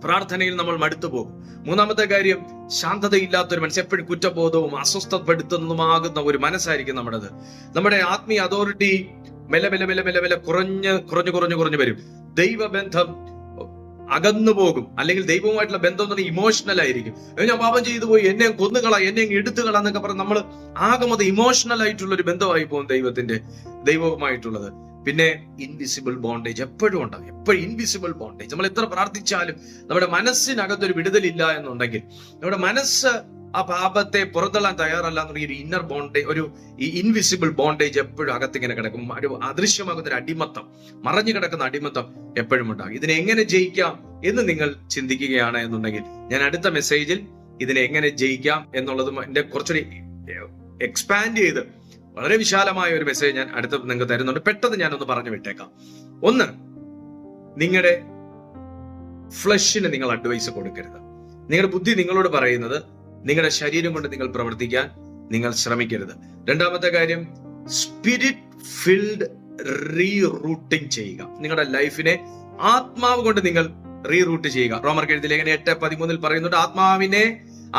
പ്രാർത്ഥനയിൽ നമ്മൾ മടുത്തു പോകും. മൂന്നാമത്തെ കാര്യം, ശാന്തതയില്ലാത്തൊരു മനസ്സ്, എപ്പോഴും കുറ്റബോധവും അസ്വസ്ഥപ്പെടുത്തുന്നതുമാകുന്ന ഒരു മനസ്സായിരിക്കും നമ്മുടേത്. നമ്മുടെ ആത്മീയ അതോറിറ്റി മെല്ലെ മെല്ലെ മെല്ലെ മെല്ലെ മെല്ലെ കുറഞ്ഞു വരും. ദൈവബന്ധം അകന്നു പോകും. അല്ലെങ്കിൽ ദൈവവുമായിട്ടുള്ള ബന്ധം എന്ന് പറഞ്ഞാൽ ഇമോഷണൽ ആയിരിക്കും. ഞാൻ പാപം ചെയ്തു പോയി, എന്നെ കൊന്നുകളാ, എന്നെ എടുത്തുകളാ എന്നൊക്കെ പറഞ്ഞ് നമ്മൾ ആകെ മൊത്തം ഇമോഷണൽ ആയിട്ടുള്ള ഒരു ബന്ധമായി പോകും ദൈവവുമായിട്ടുള്ളത്. പിന്നെ ഇൻവിസിബിൾ ബോണ്ടേജ് എപ്പോഴും ഉണ്ടാകും. എപ്പോഴും ഇൻവിസിബിൾ ബോണ്ടേജ്. നമ്മൾ എത്ര പ്രാർത്ഥിച്ചാലും നമ്മുടെ മനസ്സിനകത്തൊരു വിടുതലില്ല എന്നുണ്ടെങ്കിൽ, നമ്മുടെ മനസ്സ് ആ പാപത്തെ പുറത്തള്ളാൻ തയ്യാറല്ല എന്നുണ്ടെങ്കിൽ ഒരു ഇന്നർ ബോണ്ടേജ്, ഒരു ഇൻവിസിബിൾ ബോണ്ടേജ് എപ്പോഴും അകത്തിങ്ങനെ കിടക്കും. ഒരു അദൃശ്യമാകുന്ന ഒരു അടിമത്തം, മറഞ്ഞു കിടക്കുന്ന അടിമത്തം എപ്പോഴും ഉണ്ടാകും. ഇതിനെ എങ്ങനെ ജയിക്കാം എന്ന് നിങ്ങൾ ചിന്തിക്കുകയാണ് എന്നുണ്ടെങ്കിൽ, ഞാൻ അടുത്ത മെസ്സേജിൽ ഇതിനെ എങ്ങനെ ജയിക്കാം എന്നുള്ളതും എന്റെ കുറച്ചുകൂടി എക്സ്പാൻഡ് ചെയ്ത് വളരെ വിശാലമായ ഒരു മെസ്സേജ് ഞാൻ അടുത്ത് നിങ്ങൾക്ക് തരുന്നുണ്ട്. പെട്ടെന്ന് ഞാനൊന്ന് പറഞ്ഞു വിട്ടേക്കാം. ഒന്ന്, നിങ്ങളുടെ ഫ്ലഷിന് നിങ്ങൾ അഡ്വൈസ് കൊടുക്കരുത്. നിങ്ങളുടെ ബുദ്ധി നിങ്ങളോട് പറയുന്നത് നിങ്ങളുടെ ശരീരം കൊണ്ട് നിങ്ങൾ പ്രവർത്തിക്കാൻ നിങ്ങൾ ശ്രമിക്കരുത്. രണ്ടാമത്തെ കാര്യം, സ്പിരിറ്റ് ഫിൽഡ് റീറൂട്ടിംഗ് ചെയ്യുക. നിങ്ങളുടെ ലൈഫിനെ ആത്മാവ് കൊണ്ട് നിങ്ങൾ റീറൂട്ട് ചെയ്യുക. റോമർക്ക് എഴുതിയ ലേഖനം 8:13 പറയുന്നുണ്ട്,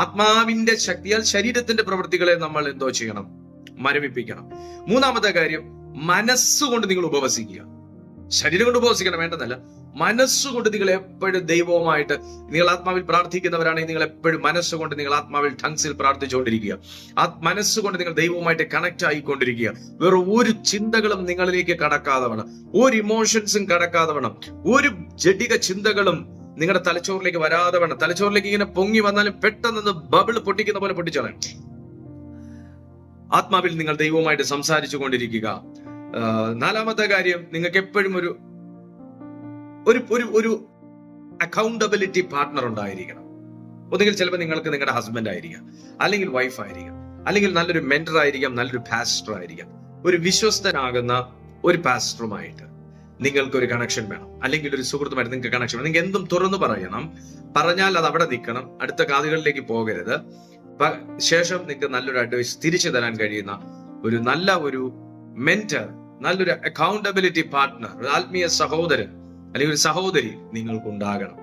ആത്മാവിന്റെ ശക്തിയാൽ ശരീരത്തിന്റെ പ്രവൃത്തികളെ നമ്മൾ എന്തോ ചെയ്യണം? മരവിപ്പിക്കണം. മൂന്നാമത്തെ കാര്യം, മനസ്സുകൊണ്ട് നിങ്ങൾ ഉപവസിക്കുക. ശരീരം കൊണ്ട് ഉപവസിക്കണം വേണ്ടെന്നല്ല, മനസ്സുകൊണ്ട് നിങ്ങൾ എപ്പോഴും ദൈവവുമായിട്ട്, നിങ്ങൾ ആത്മാവിൽ പ്രാർത്ഥിക്കുന്നവരാണെങ്കിൽ നിങ്ങൾ എപ്പോഴും മനസ്സുകൊണ്ട് നിങ്ങൾ ആത്മാവിൽ ടങ്സിൽ പ്രാർത്ഥിച്ചുകൊണ്ടിരിക്കുക. മനസ്സുകൊണ്ട് നിങ്ങൾ ദൈവവുമായിട്ട് കണക്ട് ആയിക്കൊണ്ടിരിക്കുക. വേറെ ഒരു ചിന്തകളും നിങ്ങളിലേക്ക് കടക്കാതെ വേണം, ഒരു ഇമോഷൻസും കടക്കാതെ വേണം, ഒരു ജഡിക ചിന്തകളും നിങ്ങളുടെ തലച്ചോറിലേക്ക് വരാതെ വേണം. തലച്ചോറിലേക്ക് ഇങ്ങനെ പൊങ്ങി വന്നാലും പെട്ടെന്ന് ബബിൾ പൊട്ടിക്കുന്ന പോലെ പൊട്ടിച്ചോളാം. ആത്മാവിൽ നിങ്ങൾ ദൈവവുമായിട്ട് സംസാരിച്ചു കൊണ്ടിരിക്കുക. നാലാമത്തെ കാര്യം, നിങ്ങൾക്ക് എപ്പോഴും ഒരു അക്കൗണ്ടബിലിറ്റി പാർട്ട്ണർ ഉണ്ടായിരിക്കണം. ഒന്നുകിൽ ചിലപ്പോൾ നിങ്ങൾക്ക് നിങ്ങളുടെ ഹസ്ബൻഡ് ആയിരിക്കാം, അല്ലെങ്കിൽ വൈഫ് ആയിരിക്കാം, അല്ലെങ്കിൽ നല്ലൊരു മെന്റർ ആയിരിക്കാം, നല്ലൊരു പാസ്റ്റർ ആയിരിക്കാം. ഒരു വിശ്വസ്തനാകുന്ന ഒരു പാസ്റ്ററുമായിട്ട് നിങ്ങൾക്കൊരു കണക്ഷൻ വേണം, അല്ലെങ്കിൽ ഒരു സുഹൃത്തുമായിട്ട് നിങ്ങൾക്ക് കണക്ഷൻ വേണം. നിങ്ങൾക്ക് എന്തും തുറന്നു പറയണം. പറഞ്ഞാൽ അത് അവിടെ നിൽക്കണം, അടുത്ത കാതുകളിലേക്ക് പോകരുത്. ശേഷം നിങ്ങൾക്ക് നല്ലൊരു അഡ്വൈസ് തിരിച്ചു തരാൻ കഴിയുന്ന ഒരു മെന്റർ, നല്ലൊരു അക്കൗണ്ടബിലിറ്റി പാർട്ട്ണർ, ഒരു ആത്മീയ സഹോദരൻ അല്ലെങ്കിൽ ഒരു സഹോദരി നിങ്ങൾക്കുണ്ടാകണം.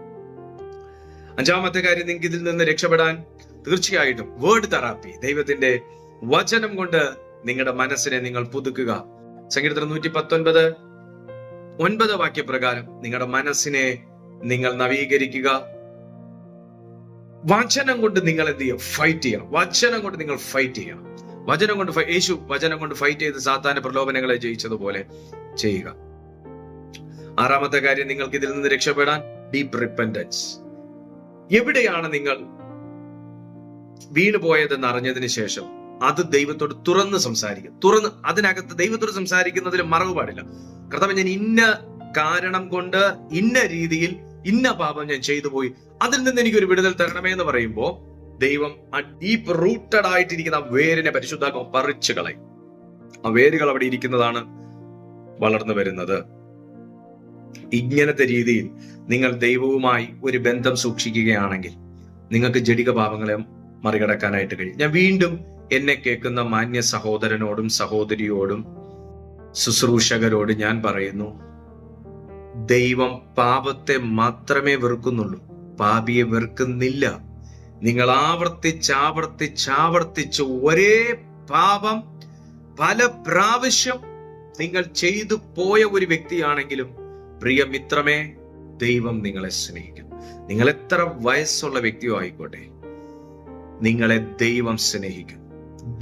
അഞ്ചാമത്തെ കാര്യം, നിങ്ങൾക്ക് ഇതിൽ നിന്ന് രക്ഷപ്പെടാൻ തീർച്ചയായിട്ടും വേർഡ് തെറാപ്പി, ദൈവത്തിന്റെ വചനം കൊണ്ട് നിങ്ങളുടെ മനസ്സിനെ നിങ്ങൾ പുതുക്കുക. സങ്കീർത്തനം 119:9 വാക്യപ്രകാരം നിങ്ങളുടെ മനസ്സിനെ നിങ്ങൾ നവീകരിക്കുക. വചനം കൊണ്ട് നിങ്ങൾ എന്ത് ചെയ്യും? ഫൈറ്റ് ചെയ്യണം. വചനം കൊണ്ട് നിങ്ങൾ ഫൈറ്റ് ചെയ്യണം. യേശു വചനം കൊണ്ട് ഫൈറ്റ് ചെയ്ത് സാത്താന്റെ പ്രലോഭനങ്ങളെ ജയിച്ചതുപോലെ ചെയ്യുക. ആറാമത്തെ കാര്യം, നിങ്ങൾക്ക് ഇതിൽ നിന്ന് രക്ഷപ്പെടാൻ ഡീപ്പ് റിപ്പന്റൻസ്. എവിടെയാണ് നിങ്ങൾ വീണുപോയതെന്ന് അറിഞ്ഞതിന് ശേഷം അത് ദൈവത്തോട് തുറന്ന് സംസാരിക്കുക. അതിനകത്ത് ദൈവത്തോട് സംസാരിക്കുന്നതിൽ മറവ് പാടില്ല. കർത്താവേ, ഞാൻ ഇന്ന കാരണം കൊണ്ട് ഇന്ന രീതിയിൽ ഇന്ന പാപം ഞാൻ ചെയ്തു പോയി, അതിൽ നിന്ന് എനിക്കൊരു വിടുതൽ തരണമേ എന്ന് പറയുമ്പോൾ ദൈവം ആ ഡീപ്പ് റൂട്ടഡ് ആയിട്ടിരിക്കുന്ന ആ വേരിനെ പരിശുദ്ധാത്മാവ് പറിച്ചു കളയും. ആ വേരുകൾ അവിടെ ഇരിക്കുന്നതാണ് വളർന്നു വരുന്നത്. ഇങ്ങനത്തെ രീതിയിൽ നിങ്ങൾ ദൈവവുമായി ഒരു ബന്ധം സൂക്ഷിക്കുകയാണെങ്കിൽ നിങ്ങൾക്ക് ജഡിക പാപങ്ങളെ മറികടക്കാനായിട്ട് കഴിയും. ഞാൻ വീണ്ടും എന്നെ കേൾക്കുന്ന മാന്യ സഹോദരനോടും സഹോദരിയോടും ശുശ്രൂഷകരോട് ഞാൻ പറയുന്നു, ദൈവം പാപത്തെ മാത്രമേ വെറുക്കുന്നുള്ളൂ, പാപിയെ വെറുക്കുന്നില്ല. നിങ്ങൾ ആവർത്തിച്ച് ഒരേ പാപം പല പ്രാവശ്യം നിങ്ങൾ ചെയ്തു പോയ ഒരു വ്യക്തിയാണെങ്കിലും പ്രിയ മിത്രമേ, ദൈവം നിങ്ങളെ സ്നേഹിക്കും. നിങ്ങൾ എത്ര വയസ്സുള്ള വ്യക്തിയോ ആയിക്കോട്ടെ, നിങ്ങളെ ദൈവം സ്നേഹിക്കും.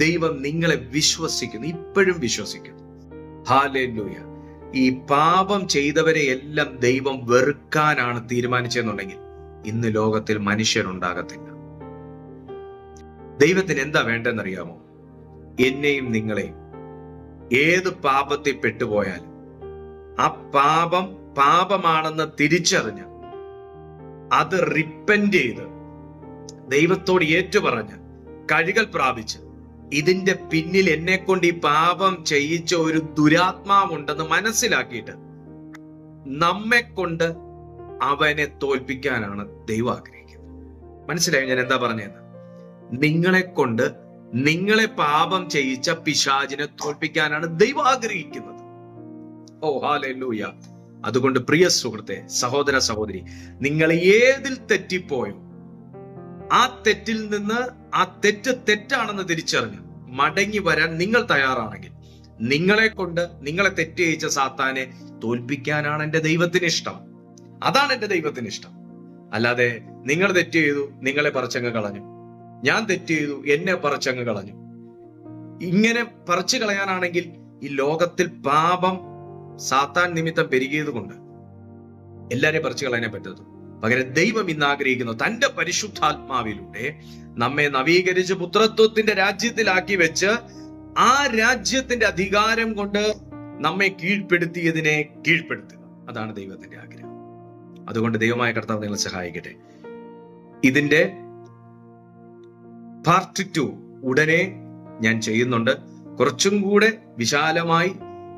ദൈവം നിങ്ങളെ വിശ്വസിക്കുന്നു, ഇപ്പോഴും വിശ്വസിക്കുന്നു. ഹല്ലേലൂയ. ഈ പാപം ചെയ്തവരെ എല്ലാം ദൈവം വെറുക്കാനാണ് തീരുമാനിച്ചെന്നുണ്ടെങ്കിൽ ഇന്ന് ലോകത്തിൽ മനുഷ്യരുണ്ടാകത്തില്ല. ദൈവത്തിന് എന്താ വേണ്ടെന്നറിയാമോ? എന്നെയും നിങ്ങളെയും ഏത് പാപത്തിൽ പെട്ടുപോയാലും ആ പാപമാണെന്ന് തിരിച്ചറിഞ്ഞ് അത് റിപ്പന്റ് ചെയ്ത് ദൈവത്തോട് ഏറ്റുപറഞ്ഞ് കഴുകൽ പ്രാപിച്ച് ഇതിന്റെ പിന്നിൽ എന്നെ കൊണ്ട് ഈ പാപം ചെയ്യിച്ച ഒരു ദുരാത്മാവുണ്ടെന്ന് മനസ്സിലാക്കിയിട്ട് നമ്മെ കൊണ്ട് അവനെ തോൽപ്പിക്കാനാണ് ദൈവം ആഗ്രഹിക്കുന്നത്. മനസ്സിലായോ ഞാൻ എന്താ പറഞ്ഞതെന്ന്? നിങ്ങളെ കൊണ്ട് നിങ്ങളെ പാപം ചെയ്യിച്ച പിശാചിനെ തോൽപ്പിക്കാനാണ് ദൈവം ആഗ്രഹിക്കുന്നത്. ഓ ഹല്ലേലൂയ. അതുകൊണ്ട് പ്രിയ സുഹൃത്തെ, സഹോദര സഹോദരി, നിങ്ങൾ ഏതിൽ തെറ്റിപ്പോയോ ആ തെറ്റിൽ നിന്ന്, ആ തെറ്റ് തെറ്റാണെന്ന് തിരിച്ചറിഞ്ഞ് മടങ്ങി വരാൻ നിങ്ങൾ തയ്യാറാണെങ്കിൽ, നിങ്ങളെ കൊണ്ട് നിങ്ങളെ തെറ്റ് ചെയ്യിച്ച സാത്താനെ തോൽപ്പിക്കാനാണ് എന്റെ ദൈവത്തിന് ഇഷ്ടം. അതാണ് എന്റെ ദൈവത്തിന് ഇഷ്ടം. അല്ലാതെ നിങ്ങൾ തെറ്റ് ചെയ്തു, നിങ്ങളെ പറിച്ചങ്ങ് കളഞ്ഞു, ഞാൻ തെറ്റ് ചെയ്തു, എന്നെ പറിച്ചങ്ങ് കളഞ്ഞു. ഇങ്ങനെ പറിച്ചു കളയാനാണെങ്കിൽ ഈ ലോകത്തിൽ പാപം സാത്താൻ നിമിത്തം പെരുകിയത് കൊണ്ട് എല്ലാരെയും പറിച്ചു കളയാനേ പറ്റത്തു. പകരം ദൈവം ഇന്ന് ആഗ്രഹിക്കുന്നു തന്റെ പരിശുദ്ധാത്മാവിലൂടെ നമ്മെ നവീകരിച്ച് പുത്രത്വത്തിന്റെ രാജ്യത്തിലാക്കി വെച്ച് ആ രാജ്യത്തിന്റെ അധികാരം കൊണ്ട് നമ്മെ കീഴ്പ്പെടുത്തിയതിനെ കീഴ്പ്പെടുത്തുക. അതാണ് ദൈവത്തിന്റെ ആഗ്രഹം. അതുകൊണ്ട് ദൈവമായ കർത്താവ് നിങ്ങളെ സഹായിക്കട്ടെ. ഇതിന്റെ പാർട്ട് 2 ഉടനെ ഞാൻ ചെയ്യുന്നുണ്ട്. കുറച്ചും കൂടെ വിശാലമായി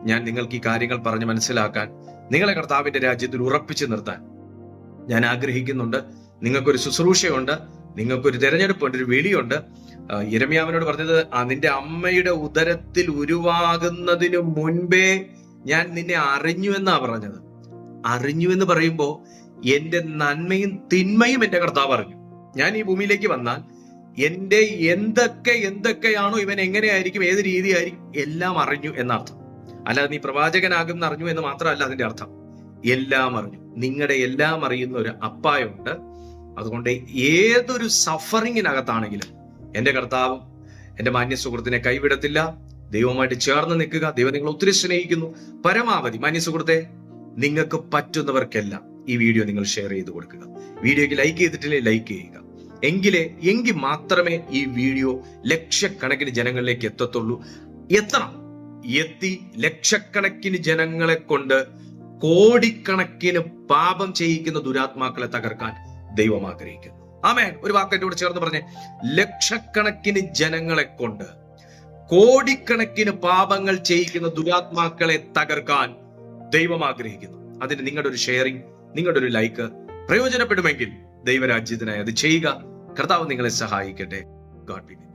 ഞാൻ നിങ്ങൾക്ക് ഈ കാര്യങ്ങൾ പറഞ്ഞ് മനസ്സിലാക്കാൻ, നിങ്ങളെ കർത്താവിന്റെ രാജ്യത്തിൽ ഉറപ്പിച്ചു നിർത്താൻ ഞാൻ ആഗ്രഹിക്കുന്നുണ്ട്. നിങ്ങൾക്കൊരു ശുശ്രൂഷയുണ്ട്, നിങ്ങൾക്കൊരു തെരഞ്ഞെടുപ്പുണ്ട്, ഒരു വിളിയുണ്ട്. യിരെമ്യാവിനോട് പറഞ്ഞത്, നിന്റെ അമ്മയുടെ ഉദരത്തിൽ ഉരുവാകുന്നതിനു മുൻപേ ഞാൻ നിന്നെ അറിഞ്ഞു എന്നാ പറഞ്ഞത്. അറിഞ്ഞു എന്ന് പറയുമ്പോ എന്റെ നന്മയും തിന്മയും എന്റെ കർത്താവ് അറിഞ്ഞു. ഞാൻ ഈ ഭൂമിയിലേക്ക് വന്നാൽ എന്റെ എന്തൊക്കെയാണോ, ഇവൻ എങ്ങനെയായിരിക്കും, ഏത് രീതിയായിരിക്കും, എല്ലാം അറിഞ്ഞു എന്നർത്ഥം. അല്ലാതെ നീ പ്രവാചകനാകും അറിഞ്ഞു എന്ന് മാത്രമല്ല അതിന്റെ അർത്ഥം. എല്ലാം അറിഞ്ഞു. നിങ്ങളുടെ എല്ലാം അറിയുന്ന ഒരു അപ്പായുണ്ട്. അതുകൊണ്ട് ഏതൊരു സഫറിങ്ങിനകത്താണെങ്കിലും എന്റെ കർത്താവും എന്റെ മാന്യ സുഹൃത്തിനെ കൈവിടത്തില്ല. ദൈവവുമായിട്ട് ചേർന്ന് നിൽക്കുക. ദൈവം നിങ്ങളെ ഒത്തിരി സ്നേഹിക്കുന്നു. പരമാവധി മാന്യ സുഹൃത്തെ, നിങ്ങൾക്ക് പറ്റുന്നവർക്കെല്ലാം ഈ വീഡിയോ നിങ്ങൾ ഷെയർ ചെയ്ത് കൊടുക്കുക. വീഡിയോക്ക് ലൈക്ക് ചെയ്തിട്ടില്ലേ, ലൈക്ക് ചെയ്യുക. എങ്കിൽ മാത്രമേ ഈ വീഡിയോ ലക്ഷക്കണക്കിന് ജനങ്ങളിലേക്ക് എത്തത്തുള്ളൂ. എത്തി ലക്ഷക്കണക്കിന് ജനങ്ങളെ കൊണ്ട് കോടിക്കണക്കിന് പാപം ചെയ്യിക്കുന്ന ദുരാത്മാക്കളെ തകർക്കാൻ ദൈവം ആഗ്രഹിക്കുന്നു. ആമേൻ. ഒരു വാക്കറ്റോട് ചേർന്ന് പറഞ്ഞേ, ലക്ഷക്കണക്കിന് ജനങ്ങളെ കൊണ്ട് കോടിക്കണക്കിന് പാപങ്ങൾ ചെയ്യിക്കുന്ന ദുരാത്മാക്കളെ തകർക്കാൻ ദൈവം ആഗ്രഹിക്കുന്നു. അതിന് നിങ്ങളുടെ ഒരു ഷെയറിംഗ്, നിങ്ങളുടെ ഒരു ലൈക്ക് പ്രയോജനപ്പെടുമെങ്കിൽ ദൈവരാജ്യത്തിനായി അത് ചെയ്യുക. കർത്താവ് നിങ്ങളെ സഹായിക്കട്ടെ. God B with you.